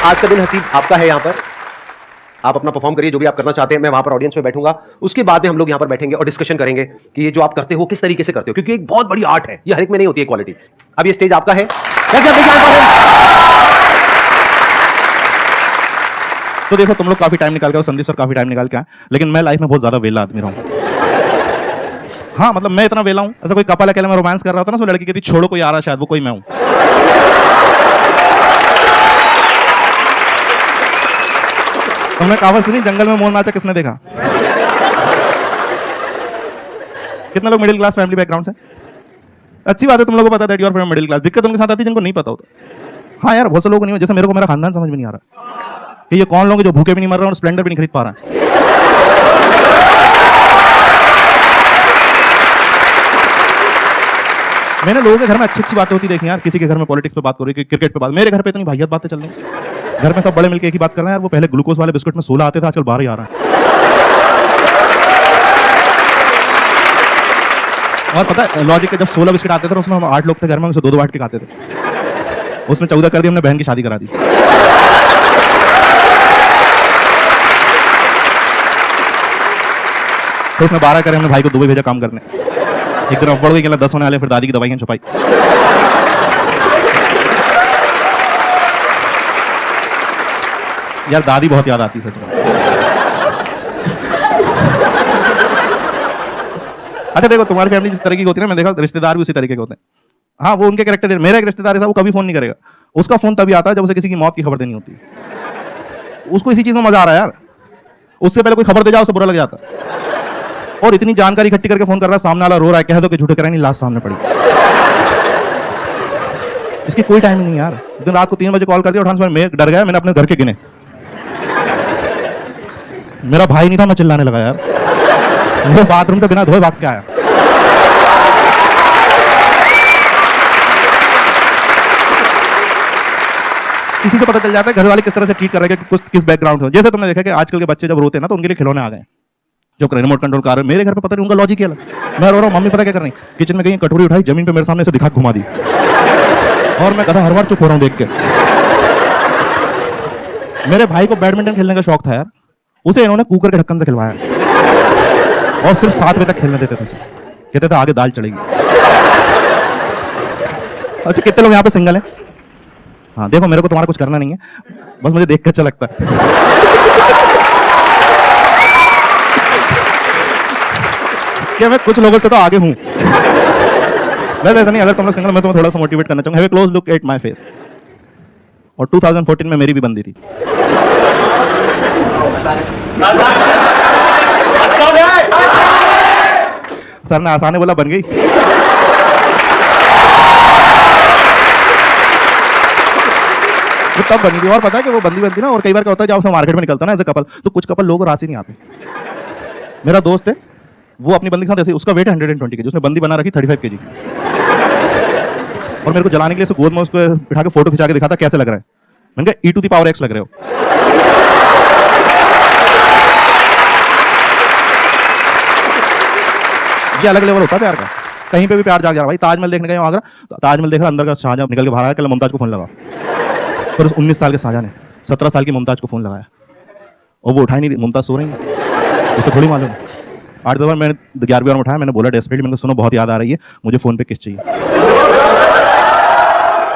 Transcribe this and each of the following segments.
आज का दिन हसीब आपका है। यहाँ पर आप अपना परफॉर्म करिए, जो भी आप करना चाहते हैं। मैं वहां पर ऑडियंस में बैठूंगा, उसके बाद में हम लोग यहाँ पर बैठेंगे और डिस्कशन करेंगे कि ये जो आप करते हो किस तरीके से करते हो, क्योंकि एक बहुत बड़ी आर्ट है, ये हर एक में नहीं होती है क्वालिटी। अब ये स्टेज आपका है। तो देखो, तुम लोग काफी टाइम निकाल के और संदीप सर काफी टाइम निकाल के आए, लेकिन मैं लाइफ में बहुत ज्यादा वेला आदमी रहा हूँ। हाँ, मतलब मैं इतना वेला हूँ, ऐसा कोई कपल अकेले में रोमांस कर रहा था ना, सो लड़की कहती छोड़ो कोई आ रहा, शायद वो कोई मैं हूँ। तुमने कहावत सुनी, जंगल में मोर नाचा किसने देखा? कितने लोग मिडिल क्लास फैमिली बैकग्राउंड से? अच्छी बात है, तुम लोगों को पता है that you are middle class. दिक्कत उनके साथ आती है जिनको नहीं पता होता। हाँ यार, बहुत से लोग नहीं हो, जैसे मेरे को मेरा खानदान समझ में नहीं आ रहा कि ये कौन लोग जो भूखे भी नहीं मर रहे और स्प्लेंडर भी नहीं खरीद पा रहे हैं। मैंने लोगों के घर में अच्छी अच्छी बातें होती देखी यार, किसी के घर में पॉलिटिक्स पे बात हो रही है, क्रिकेट पे बात। मेरे घर पे इतनी भाइयात बातें चल रही हैं, घर में सब बड़े मिलकर एक ही बात कर रहे हैं यार। वो पहले ग्लूकोज वाले बिस्कुट में 16 आते थे, आजकल 12 ही आ रहा है। और पता है लॉजिक के, जब 16 बिस्किट आते थे उसमें हम 8 लोग थे घर में, उसे 2-2 बांट के खाते थे। उसने 14 कर दी, हमने बहन की शादी करा दी। तो उसने 12 करे, हमने भाई को दुबई भेजा काम करने। एक दिन बढ़ गई, 10 होने वाले, फिर दादी की दवाइयां छुपाई। यार दादी बहुत याद आती सच में। अच्छा देखो, तुम्हारी फैमिली जिस तरह की होती है ना, मैं देखा रिश्तेदार भी उसी तरीके के होते हैं। हाँ, वो उनके कैरेक्टर। मेरा एक रिश्तेदार है, वो कभी फोन नहीं करेगा। उसका फोन तभी आता है जब उसे किसी की मौत की खबर देनी होती है। उसको इसी चीज में मजा आ रहा है यार। उससे पहले कोई खबर दे जाओ, उसे बुरा लग जाता है। और इतनी जानकारी इकट्ठी करके फोन कर रहा है, सामने वाला रो रहा है, कह दो कि झूठे कराए नहीं, लाश सामने पड़ी। इसकी कोई टाइम नहीं यार। दिन रात को 3 बजे कॉल कर दिया, उठाने से मैं डर गया, मैंने अपने घर के गिने। मेरा भाई नहीं था, मैं चिल्लाने लगा यार। वो बाथरूम से बिना धोए भाग के आया। किसी से पता चल जाता है घर वाले किस तरह से ट्रीट कर रहे हैं, किस बैकग्राउंड हो। जैसे तुमने देखा कि आजकल के बच्चे जब रोते हैं ना, तो उनके लिए खिलौने आ गए जो रिमोट कंट्रोल कार। मेरे घर पे पता नहीं उनका लॉजिक क्या है। मैं रो रहा हूँ, मम्मी पता क्या कर रही, किचन में गई, कटोरी उठाई, जमीन पे मेरे सामने से दिखा घुमा दी, और मैं गधा हर बार चुप हो रहा हूँ देख के। मेरे भाई को बैडमिंटन खेलने का शौक था यार, उसे इन्होंने कुकर के ढक्कन से खिलवाया, और सिर्फ 7 बजे तक खेलने देते थे। कहते थे आगे दाल चढ़ेगी। अच्छा, कितने लोग यहाँ पे सिंगल हैं? हाँ देखो, मेरे को तुम्हारा कुछ करना नहीं है, बस मुझे देख कर अच्छा लगता है। क्या मैं कुछ लोगों से तो आगे हूं। वैसे ऐसा नहीं, अगर तुम लोग सिंगल, मैं तुम्हें थोड़ा सा मोटिवेट करना चाहूंगा। Have a close look at my face. और 2014 में मेरी भी बंदी थी। सर ने आसान बोला, बन गई। वो तब बनी थी, और पता है कि वो बंदी बनती ना, और कई बार क्या होता है जब आप मार्केट में निकलता है ना एज अ कपल, तो कुछ कपल लोग राशि नहीं आते। मेरा दोस्त है, वो अपनी बंदी के साथ ऐसे, उसका वेट 120 kg, उसने बंदी बना रखी 35 kg। और मेरे को जलाने के लिए गोद में उसको बिठा के फोटो खिंचा के दिखाता कैसे लग रहा है। मैंने कहा e⁻x लग रहे हो। ये अलग लेवल होता है प्यार का। कहीं पे भी प्यार जाग जा रहा। भाई ताजमहल देखने गए आगरा, ताजमहल देखा, अंदर का शाहजहां निकल के बाहर आया, कल मुमताज को फोन लगा। फिर 19 साल के शाहजहां ने 17 साल की मुमताज को फोन लगाया, और वो उठाई नहीं, मुमताज सो रही है, उसे थोड़ी मालूम। 8 बार मैंने 11वीं बार उठाया, मैंने बोला डेस्परेटली, मैंने सुनो बहुत याद आ रही है, मुझे फोन पे किस चाहिए।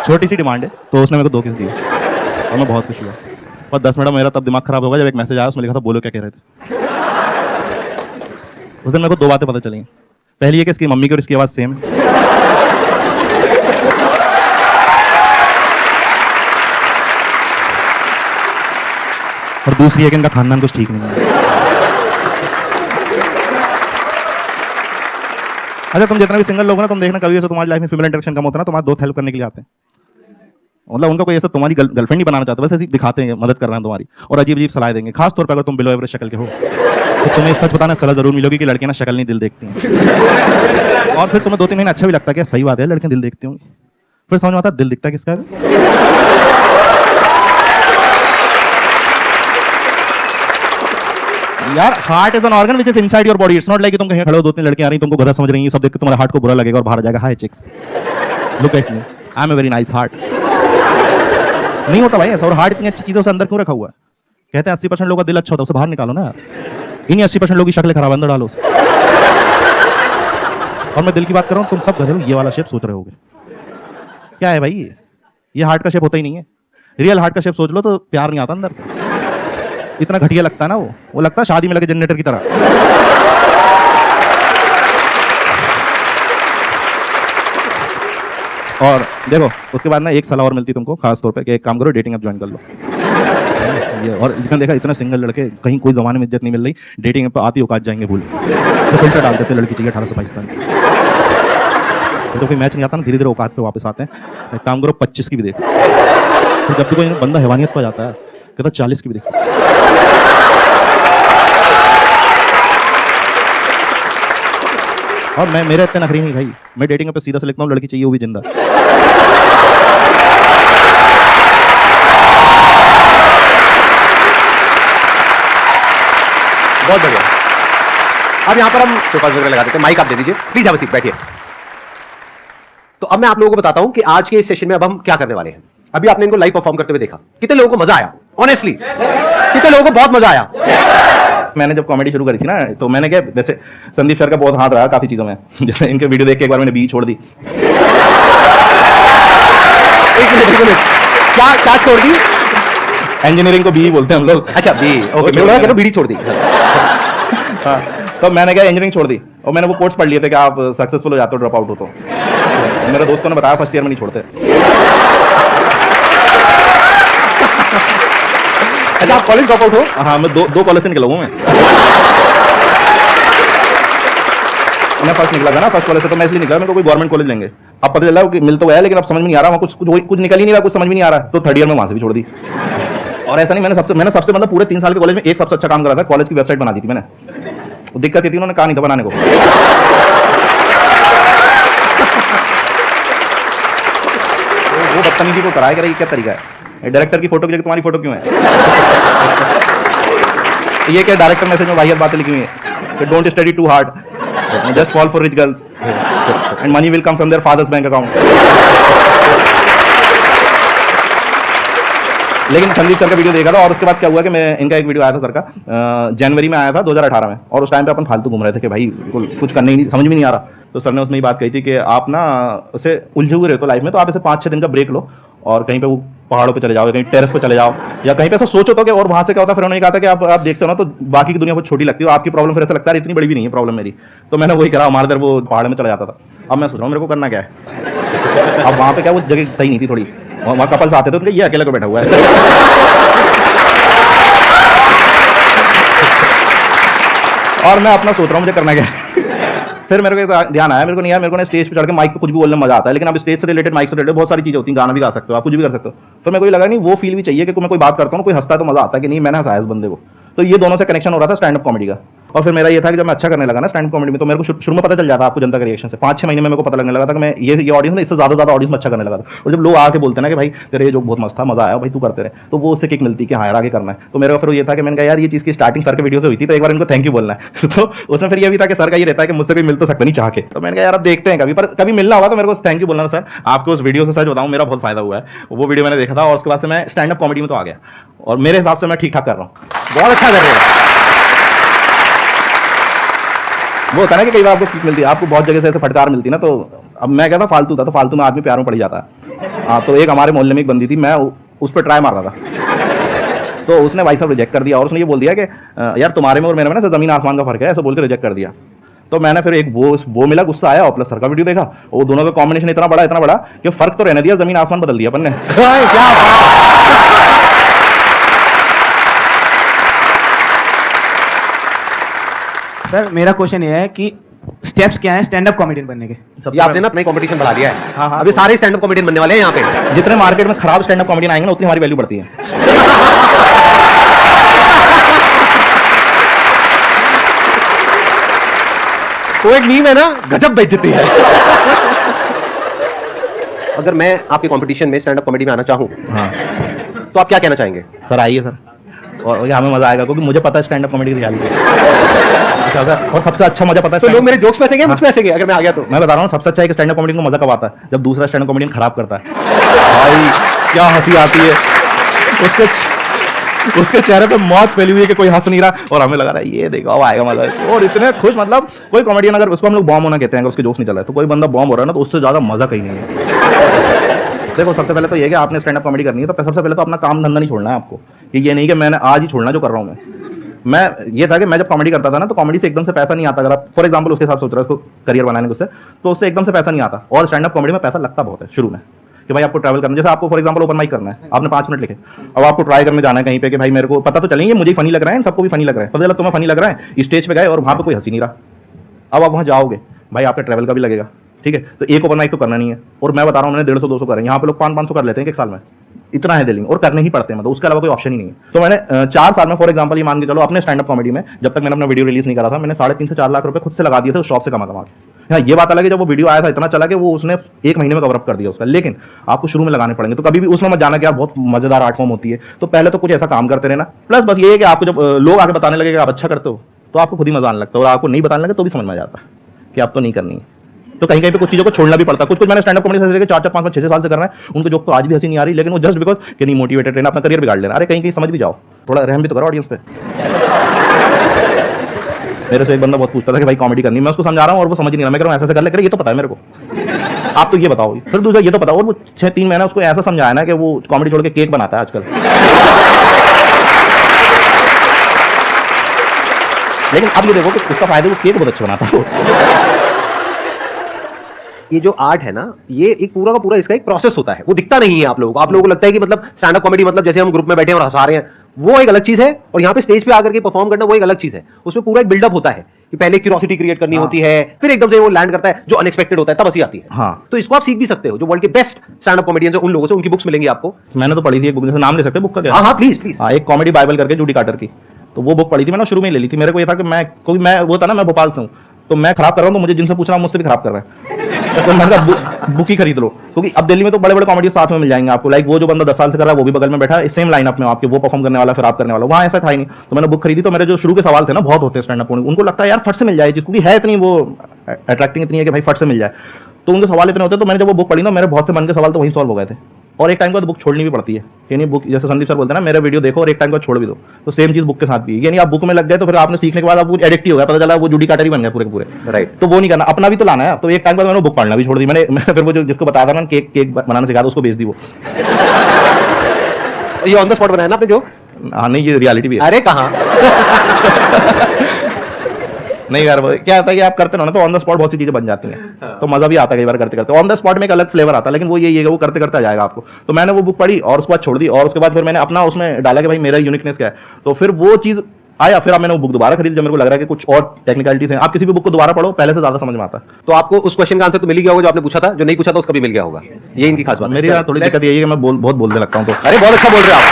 छोटी सी डिमांड है, तो उसने मेरे को 2 किस दिए, और मैं बहुत खुश हुआ। और 10 मिनट मेरा तब दिमाग खराब होगा जब एक मैसेज आया, उसमें लिखा था बोलो क्या कह रहे थे। उस दिन मेरे को 2 बातें पता चली। पहली है कि इसकी मम्मी की और इसकी आवाज़ सेम है। और दूसरी है कि इनका खानदान कुछ ठीक नहीं है। अच्छा, तुम जितना भी सिंगल लोग ना, तुम देखना कभी ऐसा तुम्हारी लाइफ में फीमेल इंटरेक्शन कम होता है ना, तुम्हारे दोस्त हेल्प करने के लिए आते हैं। मतलब उनका कोई ऐसा तुम्हारी गर्लफ्रेंड नहीं बनाना चाहता, बस ऐसे दिखाते हैं मदद कर रहे हैं तुम्हारी, और अजीब अजीब सलाह देंगे। खास तौर पर अगर तुम बिलो एवरेज शक्ल के हो, तो तुम्हें सच बताना सलाह जरूर मिलेगी कि लड़कियां ना शक्ल नहीं दिल देखती हैं। और फिर तुम्हें 2-3 महीने अच्छा भी लगता है कि सही बात है, लड़कियां दिल देखती होंगी। फिर समझ में आता है दिल दिखता है किसका है। यार heart is an organ which is inside your body. It's not like कि तुम कहीं खड़े हो, 2-3 लड़कियां आ रही, तुमको गधा समझ रही हैं, सब देख के तुम्हारे हार्ट को बुरा लगेगा और बाहर आ जाएगा, hi chicks look at me, I am a very nice heart. नहीं होता भाई ऐसा। और हार्ट इतनी अच्छी चीज़ों से अंदर क्यों रखा हुआ है? कहते हैं 80% लोगों का दिल अच्छा होता है, उसे बाहर निकालो ना। इन्हीं 80% लोगों की शक्ल खराब, अंदर डालो उसे। और मैं दिल की बात कर रहा हूँ, तुम सब गधे ये वाला शेप सोच रहे होगे। क्या है भाई ये हार्ट का शेप होता ही नहीं है। रियल हार्ट का शेप सोच लो तो प्यार नहीं आता अंदर से। इतना घटिया लगता है ना वो लगता है शादी में लगे जनरेटर की तरह। और देखो उसके बाद ना एक सलाह और मिलती तुमको खास तौर पे कि एक काम करो, डेटिंग ऐप ज्वाइन कर लो। ये और इतना देखा, इतना सिंगल लड़के कहीं कोई जमाने में इज्जत नहीं मिल रही, डेटिंग ऐप पे आती औकात जाएंगे भूल। तो फिल्टर डाल देते लड़की चाहिए 18 से 22 साल की। तो कोई मैच नहीं आता ना, धीरे धीरे औकात पे वापस आते हैं। एक काम करो 25 की भी देख, तो जब भी कोई बंदा हैवानियत पर जाता है कहता 40 की भी देख। और मैं मेरे इतने नखरी नहीं भाई, मैं डेटिंग पे सीधा से लिखता हूँ लड़की चाहिए वो भी जिंदा। बहुत बढ़िया। अब यहाँ पर हम सोफा वगैरह लगा देते हैं, माइक आप दे दीजिए प्लीज, आप सीट बैठिए। तो अब मैं आप लोगों को बताता हूं कि आज के इस सेशन में अब हम क्या करने वाले हैं। अभी आपने इनको लाइव परफॉर्म करते हुए देखा, कितने लोगों को मजा आया? ऑनेस्टली कितने लोगों को बहुत मजा आया? मैंने जब कॉमेडी शुरू करी थी ना, तो मैंने क्या, जैसे संदीप सर का बहुत हाथ रहा काफी चीजों में। जैसे इनके वीडियो देख के एक बार मैंने बी छोड़ दी। एक मिनट, क्या क्या छोड़ दी? इंजीनियरिंग को बी बोलते हैं हम लोग। अच्छा बी, ओके, मैं बीड़ी छोड़ दी। हाँ, तो मैंने क्या इंजीनियरिंग छोड़ दी और मैंने वो कोर्स पढ़ लिए थे कि आप सक्सेसफुल हो जाते हो ड्रॉप आउट हो तो। मेरे दोस्तों ने बताया फर्स्ट ईयर में नहीं छोड़ते। अच्छा आप कॉलेज ड्रॉप आउट हो? हाँ, मैं दो कॉलेज से निकला हूँ मैं फर्स्ट निकला था ना, फर्स्ट कॉलेज से, तो मैं इसलिए निकला मेरे को कोई गवर्नमेंट कॉलेज लेंगे। अब पता चला कि मिल तो गया लेकिन अब समझ में नहीं आ रहा, वहाँ कुछ निकल ही नहीं रहा, कुछ समझ में नहीं आ रहा, तो थर्ड ईयर में वहाँ से भी छोड़ दी। और ऐसा नहीं, मैंने सबसे मतलब पूरे 3 साल के कॉलेज में एक सबसे अच्छा काम करा था, कॉलेज की वेबसाइट बना दी थी मैंने। दिक्कत ये थी उन्होंने कहा नहीं था बनाने को। वो बदतमीजी को कराया करेगी, क्या तरीका है? डायरेक्टर की फोटो की जगह तुम्हारी फोटो क्यों है? ये क्या डायरेक्टर मैसेज में वाहियात बातें लिखी हुई है कि don't study too hard, just fall for rich girls and money will come from their fathers bank account. लेकिन संदीप सर का वीडियो देखा था और उसके बाद क्या हुआ कि मैं इनका एक वीडियो आया था सर का, जनवरी में आया था 2018 में, और उस टाइम पे अपन फालतू घूम रहे थे कि भाई कुछ करने ही समझ में नहीं आ रहा। तो सर ने उसमें ये बात कही थी कि आप ना उसे उलझे हुए रहते हो लाइफ में, तो आप इसे 5-6 दिन का ब्रेक लो और कहीं पे वो पहाड़ों पे चले जाओ, कहीं टेरेस पे चले जाओ, या कहीं पे ऐसा सोचो तो कि और वहां से क्या होता है। फिर उन्होंने कहा था कि आप देखते हो ना तो बाकी की दुनिया बहुत छोटी लगती है, आपकी प्रॉब्लम फिर ऐसा लगता है इतनी बड़ी भी नहीं है प्रॉब्लम मेरी। तो मैंने वही करा, हमारे इधर वो पहाड़ में चला जाता था। अब मैं सोच रहा हूँ मेरे को करना क्या है। अब वहाँ पे क्या वो जगह सही नहीं थी थोड़ी, वहाँ कपल्स आते थे, उनके ये अकेले को बैठा हुआ है। और मैं अपना सोच रहा हूँ मुझे करना क्या है। फिर मेरे को ध्यान आया, मेरे को नहीं आया, मेरे को ना स्टेज पे चढ़ के माइक पे कुछ भी बोलने में मजा आता है, लेकिन अब स्टेज से रिलेटेड, माइक से रिलेटेड बहुत सारी चीजें होती हैं, गाना भी गा सकते हो आप, कुछ भी कर सकते हो। फिर मेरे को लगा नहीं वो फील भी चाहिए कि मैं कोई बात करता हूँ, कोई हंसता है तो मजा आता है कि नहीं मैंने हंसाया इस बंदे को। तो ये दोनों से कनेक्शन हो रहा था स्टैंड अप कॉमेडी का। और फिर मेरा ये था कि जब मैं अच्छा करने लगा ना स्टैंड अप कॉमेडी में, तो मेरे को शुरू में पता चल जाता आपको जनता के रिएक्शन से। 5-6 महीने में मेरे को पता लगने लगा था कि मैं ये ऑडियंस में इससे ज्यादा ऑडियंस में अच्छा करने लगा था। और जब लोग आके बोलते हैं ना कि भाई तेरे ये जोक बहुत मस्त था, मजा आया भाई तू करते रहे, तो वो उससे किक मिलती है कि हाँ यार आगे करना है। तो मेरा फिर ये था कि मैंने कहा यार ये चीज़ की स्टार्टिंग सर के वीडियो से हुई थी, तो एक बार इनको थैंक यू बोलना है। तो उसमें फिर ये भी था कि सर का ये रहता है कि मुझसे कोई मिल तो सकता नहीं चाह के। तो मैंने कहा यार अब देखते हैं कभी मिलना होगा तो मेरे को थैंक यू बोलना सर। आपको उस वीडियो से सच बताऊँ मेरा बहुत फायदा हुआ है, वो वीडियो मैंने देखा था और उसके बाद से मैं स्टैंड अप कॉमेडी में तो आ गया, और मेरे हिसाब से मैं ठीक ठाक कर रहा हूँ, बहुत अच्छा कर रहे हैं। वो होता है ना कि कई बार आपको सीख मिलती है, आपको बहुत जगह से ऐसे फटकार मिलती है ना। तो अब मैं कहता फालतू था, तो फालतू में आदमी प्यार में पड़ जाता है। हाँ, तो एक हमारे मोहल्ले में एक बंदी थी, मैं उस पर ट्राई मार रहा था, तो उसने भाई साहब रिजेक्ट कर दिया, और उसने ये बोल दिया कि यार तुम्हारे में और मेरे में ना जमीन आसमान का फर्क है, ऐसा बोल के रिजेक्ट कर दिया। तो मैंने फिर एक वो मिला, गुस्सा आया, और प्लस सर का वीडियो देखा, वो दोनों का कॉम्बिनेशन इतना बड़ा कि फर्क तो रहने दिया, जमीन आसमान बदल दिया अपन ने। सर मेरा क्वेश्चन ये है कि स्टेप्स क्या हैं स्टैंड अप कॉमेडियन बनने के? ये आपने ना अपना कंपटीशन बढ़ा लिया है। हाँ। अभी सारे स्टैंड अप कॉमेडियन बनने वाले हैं यहाँ पे। जितने मार्केट में खराब स्टैंड अप कॉमेडियन आएंगे ना उतनी हमारी वैल्यू बढ़ती है। तो एक मीम है ना, गजब बेइज्जती है। अगर मैं आपके कंपटीशन में स्टैंड अप कॉमेडी में आना चाहूँ, हाँ, तो आप क्या कहना चाहेंगे? सर आइए सर, और हमें मजा आएगा, क्योंकि मुझे पता है स्टैंड अप कॉमेडी की रियलिटी क्या होता है, और सबसे अच्छा मजा पता है। तो लोग मेरे जोक्स पे हंसेंगे, मुझ पे हंसेंगे अगर मैं आ गया तो? मैं बता रहा हूँ सबसे अच्छा है कि स्टैंड अप कॉमेडी को मजा कब आता है, जब दूसरा स्टैंड अप कॉमेडियन खराब करता है। भाई क्या हंसी आती है। उसके चेहरे पे मौत फैली हुई है कि कोई हंस नहीं रहा और हमें लगा रहा है ये देखो अब आएगा मजा। और इतने खुश, मतलब कोई कॉमेडियन अगर उसको हम लोग बॉम्ब होना कहते हैं, अगर उसके जोक्स नहीं चल रहा है, तो कोई बंदा बॉम्ब हो रहा है ना, तो उससे ज्यादा मजा कहीं नहीं है। देखो सबसे पहले तो ये कि आपने स्टैंड अप कॉमेडी करनी है तो सबसे पहले तो अपना काम धंधा नहीं छोड़ना है आपको, कि ये नहीं कि मैंने आज ही छोड़ना जो कर रहा हूँ मैं ये था कि मैं जब कॉमेडी करता था ना, तो कॉमेडी से एकदम से पैसा नहीं आता। अगर आप फॉर एग्जांपल उसके हिसाब सोच रहे हो उसको करियर बनाने के, तो उससे एकदम से पैसा नहीं आता। और स्टैंड अप कॉमेडी में पैसा लगता बहुत है शुरू में, कि भाई आपको ट्रैवल करना, जैसे आपको फॉर एग्जांपल ओपन माइक करना है, आपने 5 मिनट लिखे, अब आपको ट्राई करने जाना है कहीं पे कि भाई मेरे को पता तो चलेंगे मुझे फनी लग रहा है, सबको भी फनी लग रहा है, पता चला तुम्हें फनी लग रहा है, स्टेज पे गए और वहाँ पे कोई हंसी नहीं रहा। अब आप वहाँ जाओगे, भाई आपका ट्रैवल का भी लगेगा, ठीक है, तो एक ओपन माइक तो करना नहीं है। और मैं बता रहा हूँ मैंने 150-200 करें, यहाँ पे लोग 500-500 कर लेते हैं एक साल में, इतना है दिल्ली में, और करने ही पड़ते हैं, मतलब उसके अलावा कोई ऑप्शन ही नहीं है। तो मैंने 4 साल में फॉर एग्जांपल ये मान के चलो अपने स्टैंड अप कॉमेडी में, जब तक मैंने अपना वीडियो रिलीज नहीं करा था, मैंने 3.5 से 4 लाख रुपए खुद से लगा दिए थे उस शॉप से कमा के। हाँ, ये बात अलग है जब वो वीडियो आया था इतना चला कि वो उसने 1 महीने में कवर अप कर दिया उसका, लेकिन आपको शुरू में लगाने पड़ेंगे। तो कभी भी उसमें मत जाना कि यार बहुत मजेदार आर्ट फॉर्म होती है, तो पहले तो कुछ ऐसा काम करते रहना। प्लस बस ये है कि आपको जब लोग आके बताने लगे कि आप अच्छा करते हो, तो आपको खुद ही मजा आने लगता है, और आपको नहीं बताने लगे तो भी समझ में आ जाता कि आप तो नहीं करनी है। तो कहीं कहीं पे कुछ चीज़ों को छोड़ना भी पड़ता है। कुछ मैंने स्टैंड अप कॉमेडी से 4-4, 5-5, 6 साल से कर रहे हैं, उनको जोक तो आज भी हंसी नहीं आ रही, लेकिन वो जस्ट बिकॉज कि नहीं मोटिवेटेड रहना, अपना करियर बिगाड़ लेना। अरे कहीं कहीं समझ भी जाओ, थोड़ा रहम भी तो करो ऑडियंस पे। मेरे से एक बंदा बहुत पूछता था कि भाई कॉमेडी करनी, मैं उसको समझा रहा हूँ और वो समझ नहीं रहा, मैं कह रहा हूँ ऐसा कर ले, ये तो पता है मेरे को, आप तो ये बताओ। फिर दूसरा ये तो बताओ, और वो 6-3 महीना उसको ऐसा समझाया ना कि वो कॉमेडी छोड़ के केक बनाता है आजकल। लेकिन अब ये देखो कि उसका फायदा, वो केक बहुत अच्छा बनाता है। ये जो आर्ट है ना, ये एक पूरा का पूरा इसका एक प्रोसेस होता है, वो दिखता नहीं है आप लोगों को लगता है कि मतलब स्टैंड अप कॉमेडी मतलब जैसे हम ग्रुप में बैठे हैं और हंसा रहे हैं, वो एक अलग चीज है, और यहाँ पे स्टेज पे आकर के परफॉर्म करना वो एक अलग चीज है। उसमें पूरा एक बिल्डअप होता है कि पहले क्यूरियोसिटी क्रिएट करनी होती है, फिर एकदम से वो लैंड करता है, जो अनएक्सपेक्टेड होता है तब हंसी आती है। हाँ, तो इसको आप सीख भी सकते हो, जो वर्ल्ड के बेस्ट स्टैंड अप कॉमेडियंस हैं उन लोगों से, उनकी बुक्स मिलेंगी आपको। मैंने तो पढ़ी थी एक बुक, जैसे नाम ले सकते हैं बुक का क्या? हाँ प्लीज प्लीज। हाँ, एक कॉमेडी बाइबल करके जूडी कार्टर की, तो वो बुक पढ़ी थी मैंने, शुरू में ले ली थी। मेरे को ये था कि मैं वो था ना, मैं भोपाल से हूँ, तो मैं खराब कर रहा हूँ, तो मुझे जिनसे पूछ रहा हूँ मुझसे भी खराब कर रहा है, तो मैंने कहा बुक ही खरीद लो, क्योंकि अब दिल्ली में तो बड़े बड़े कॉमेडी साथ में मिल जाएंगे आपको। लाइक वो जो बंदा 10 साल से कर रहा है वो भी बगल में बैठा है, सेम लाइनअप में आपके, वो परफॉर्म करने वाला फिर आप करने वाला, वहाँ ऐसा था ही नहीं। तो मैंने बुक खरीदी। तो मेरे जो शुरू के सवाल थे ना, बहुत होते हैं स्टैंड अप, उनको लगता है यार फट से मिल जाए, जिसको है इतनी वो अट्रैक्टिंग इतनी है कि भाई फट से मिल जाए, तो उनके सवाल इतने होते हैं। तो मैंने जब वो बुक पढ़ी ना, मेरे बहुत से मन के सवाल तो वहीं सॉल्व हो गए थे। और एक टाइम के बाद बुक छोड़नी भी पड़ती है, यानी बुक जैसे संदीप सर बोलते हैं ना, मेरा वीडियो देखो और एक टाइम के बाद छोड़ भी दो, तो सेम चीज बुक के साथ भी, यानी आप बुक में लग गए तो फिर आपने सीखने के बाद आप वो एडिक्ट हो गया, पता चला वो जूडी काटर ही बन गया पूरे के पूरे। राइट, तो वो नहीं करना, अपना भी तो लाना है। तो एक टाइम बाद मैंने बुक पढ़ना भी छोड़ दी। मैंने फिर वो जो जिसको बताया था ना केक बनाना सिखा था, उसको भेज दी वो। ये ऑन द स्पॉट बनाया ना आपने जोक? हाँ, नहीं ये रियलिटी भी है। अरे कहाँ नहीं यार, क्या होता है कि आप करते रहो ना, तो ऑन द स्पॉट बहुत सी चीजें बन जाती हैं, तो मजा भी आता है कई बार करते करते। ऑन द स्पॉट में एक अलग फ्लेवर आता है, लेकिन वो ये वो करते करते आ जाएगा आपको। तो मैंने वो बुक पढ़ी और उसके बाद छोड़ दी, और उसके बाद फिर मैंने अपना उसमें डाला कि भाई मेरा यूनिकनेस क्या है, तो फिर वो चीज आया। फिर अब मैंने वो बुक दोबारा खरीदी जब मेरे को लग रहा है कि कुछ और टेक्निकलिटीज हैं। आप किसी भी बुक को दोबारा पढ़ो, पहले से ज्यादा समझ में आता है। तो आपको उस क्वेश्चन का आंसर तो मिल गया होगा जो आपने पूछा था, जो नहीं पूछा था उसका भी मिल गया होगा। ये इनकी खास बात है। मेरी थोड़ी दिक्कत ये है कि मैं बहुत बोलने लगता हूँ। तो अरे बहुत अच्छा बोल रहे हो आप।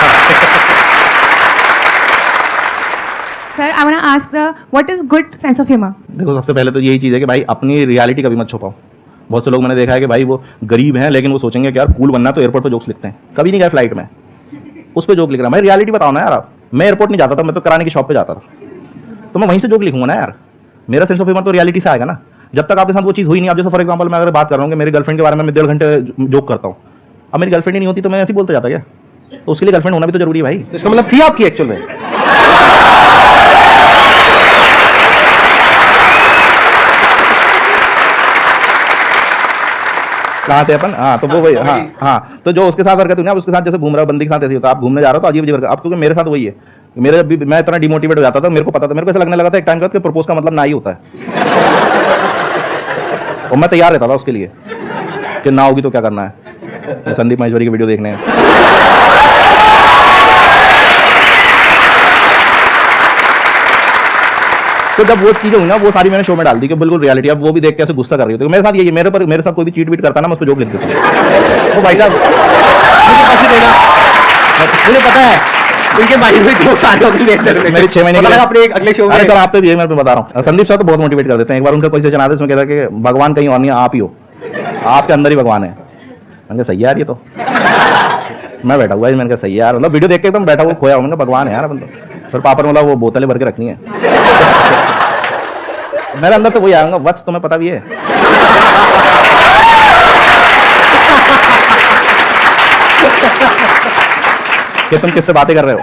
Sir, I want to ask what is good sense of humor? देखो, सबसे पहले तो यही चीज़ है कि भाई अपनी रियलिटी कभी मत छुपाओ। बहुत से लोग मैंने देखा है कि भाई वो गरीब हैं, लेकिन वो सोचेंगे कि यार कूल बनना है तो एयरपोर्ट पे जोक्स लिखते हैं। कभी नहीं गए फ्लाइट में, उस पर जोक लिख रहा है। भाई रियलिटी बताओ ना यार आप। मैं एयरपोर्ट नहीं जाता था, मैं तो कराने की शॉप पे जाता था, तो मैं वहीं से जोक लिखूंगा ना यार। मेरा सेंस ऑफ ह्यूमर तो रियलिटी से आएगा ना। जब तक आपके साथ वो चीज़ हुई नहीं, आप जैसे फॉर एग्जाम्पल मैं अगर बात कर रहा हूँ कि मेरी गर्लफ्रेंड के बारे में मैं 1.5 घंटे जोक करता हूँ, अब मेरी गर्लफ्रेंड ही नहीं होती तो मैं ऐसे ही बोलता जाता क्या? तो उसके लिए गर्लफ्रेंड होना भी तो जरूरी है भाई। इसका मतलब थी आपकी एक्चुअल में? कहाँ थे अपन? हाँ, तो वो वही। हाँ, तो जो उसके साथ हरकत हुई ना, उसके साथ जैसे घूम रहा बंदी के साथ ऐसे होता है, आप घूमने जा रहा हो तो अजीब अजीब। अब क्योंकि मेरे साथ वही है, मेरे जब भी मैं इतना डिमोटिवेट हो जाता था, मेरे को पता था, मेरे को ऐसा लगने लगा था एक टाइम के बाद कि प्रपोज का मतलब ना ही होता है। और मैं तैयार रहता था उसके लिए कि ना होगी तो क्या करना है, संदीप महेश्वरी की वीडियो देखने हैं। तो जब वो चीजें हुई ना, वो सारी मैंने शो में डाल दी कि बिल्कुल रियलिटी। अब वो भी देख के ऐसे गुस्सा कर रही होती है। मेरे साथ ये मेरे साथ कोई भी चीट वीट करता ना, मैं उस पर जोक लिख देता हूं। ओ भाई साहब, मुझे पैसे देना, मुझे पता है इनके माइंड में जो सारे मेरी 6 महीने के अपने अगले शो में। अरे सर, आप तो ये मैं बता रहा हूँ, संदीप सर तो बहुत मोटिवेट कर देते हैं। एक बार उनका कोई सेशन आता है, इसमें कहता है कि भगवान कहीं और नहीं, आप ही हो, आपके अंदर ही भगवान है। मैंने कहा सही है यार, ये तो मैं बैठा हुआ है। मैंने कहा सही है यार, मतलब वीडियो देख के एकदम बैठा हुआ खोया हूँ। भगवान है यार अपन तो। फिर पापा ने बोला वो बोतलें भर के रखनी है। मेरे अंदर तो वही आऊंगा, वत्स तुम्हें पता भी है। कि तुम किससे बातें कर रहे हो।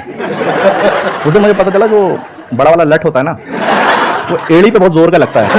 उस दिन मुझे पता चला जो बड़ा वाला लट होता है ना, वो एड़ी पे बहुत जोर का लगता है।